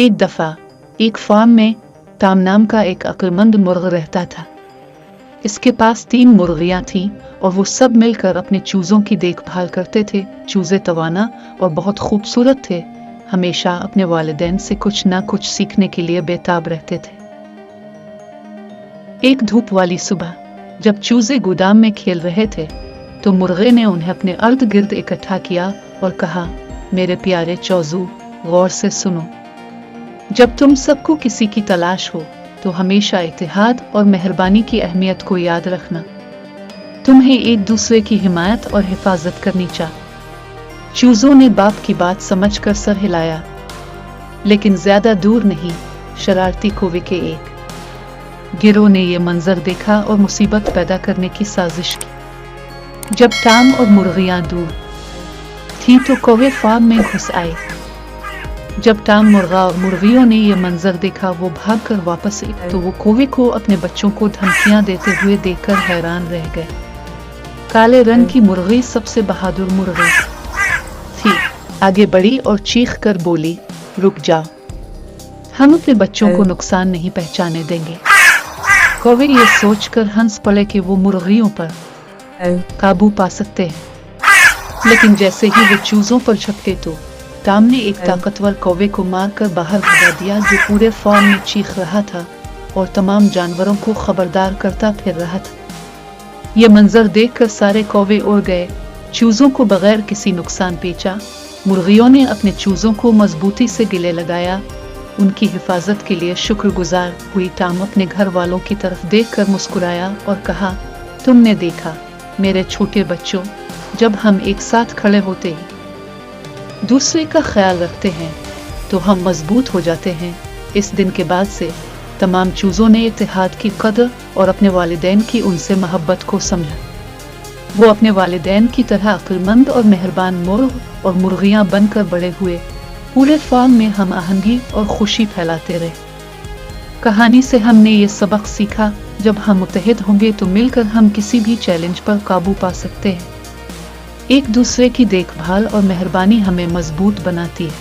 एक दफा एक फार्म में टाम नाम का एक अक्लमंद मुर्ग रहता था। इसके पास 3 मुर्गियां थीं और वो सब मिलकर अपने चूजों की देखभाल करते थे। चूजे तवाना और बहुत खूबसूरत थे, हमेशा अपने वालिदैन से कुछ ना कुछ सीखने के लिए बेताब रहते थे। एक धूप वाली सुबह जब चूजे गोदाम में खेल रहे थे तो मुर्गे ने उन्हें अपने अर्द गिर्द इकट्ठा किया और कहा, मेरे प्यारे चौजू, गौर से सुनो। जब तुम सबको किसी की तलाश हो तो हमेशा इत्तेहाद और मेहरबानी की अहमियत को याद रखना। तुम्हें एक दूसरे की हिमायत और हिफाजत करनी चाहिए। चूजों ने बाप की बात समझकर सर हिलाया, लेकिन ज्यादा दूर नहीं, शरारती कौवे के एक गिरोह ने यह मंजर देखा और मुसीबत पैदा करने की साजिश की। जब टाम और मुर्गियां दूर थी तो कौवे फार्म में घुस आए। जब टाम मुर्गा और मुर्गियों ने यह मंजर देखा वो भागकर वापस आए तो वो कौवे को अपने बच्चों को धमकियां देते हुए देखकर हैरान रह गए। काले रंग की मुर्गी सबसे बहादुर मुर्गी थी, आगे बढ़ी और चीख कर बोली, रुक जाओ, हम अपने बच्चों को नुकसान नहीं पहुंचाने देंगे। कौवे ये सोचकर हंस पड़े कि वो मुर्गियों पर काबू पा सकते हैं, लेकिन जैसे ही वो चूजों पर झपटे तो टाम ने एक ताकतवर कौवे को मारकर बाहर भगा दिया जो पूरे फार्म में चीख रहा था और तमाम जानवरों को खबरदार करता फिर रहा था। यह मंजर देखकर सारे कौवे उड़ गए। चूजों को बगैर किसी नुकसान पहुंचा। मुर्गियों ने अपने चूजों को मजबूती से गले लगाया। उनकी हिफाजत के लिए शुक्रगुजार हुई टाम अपने घर वालों की तरफ देखकर मुस्कुराया और कहा, तुमने देखा मेरे छोटे बच्चों, जब हम एक साथ खड़े होते हैं, दूसरे का ख्याल रखते हैं तो हम मजबूत हो जाते हैं। इस दिन के बाद से तमाम चूजों ने इत्तेहाद की कदर और अपने वालिदैन की उनसे मोहब्बत को समझा। वो अपने वालिदैन की तरह अक्लमंद और मेहरबान मुर्ग और मुर्गियां बनकर बड़े हुए। पूरे फार्म में हम आहंगी और खुशी फैलाते रहे। कहानी से हमने ये सबक सीखा, जब हम मुत्तहिद होंगे तो मिलकर हम किसी भी चैलेंज पर काबू पा सकते हैं। एक दूसरे की देखभाल और मेहरबानी हमें मजबूत बनाती है।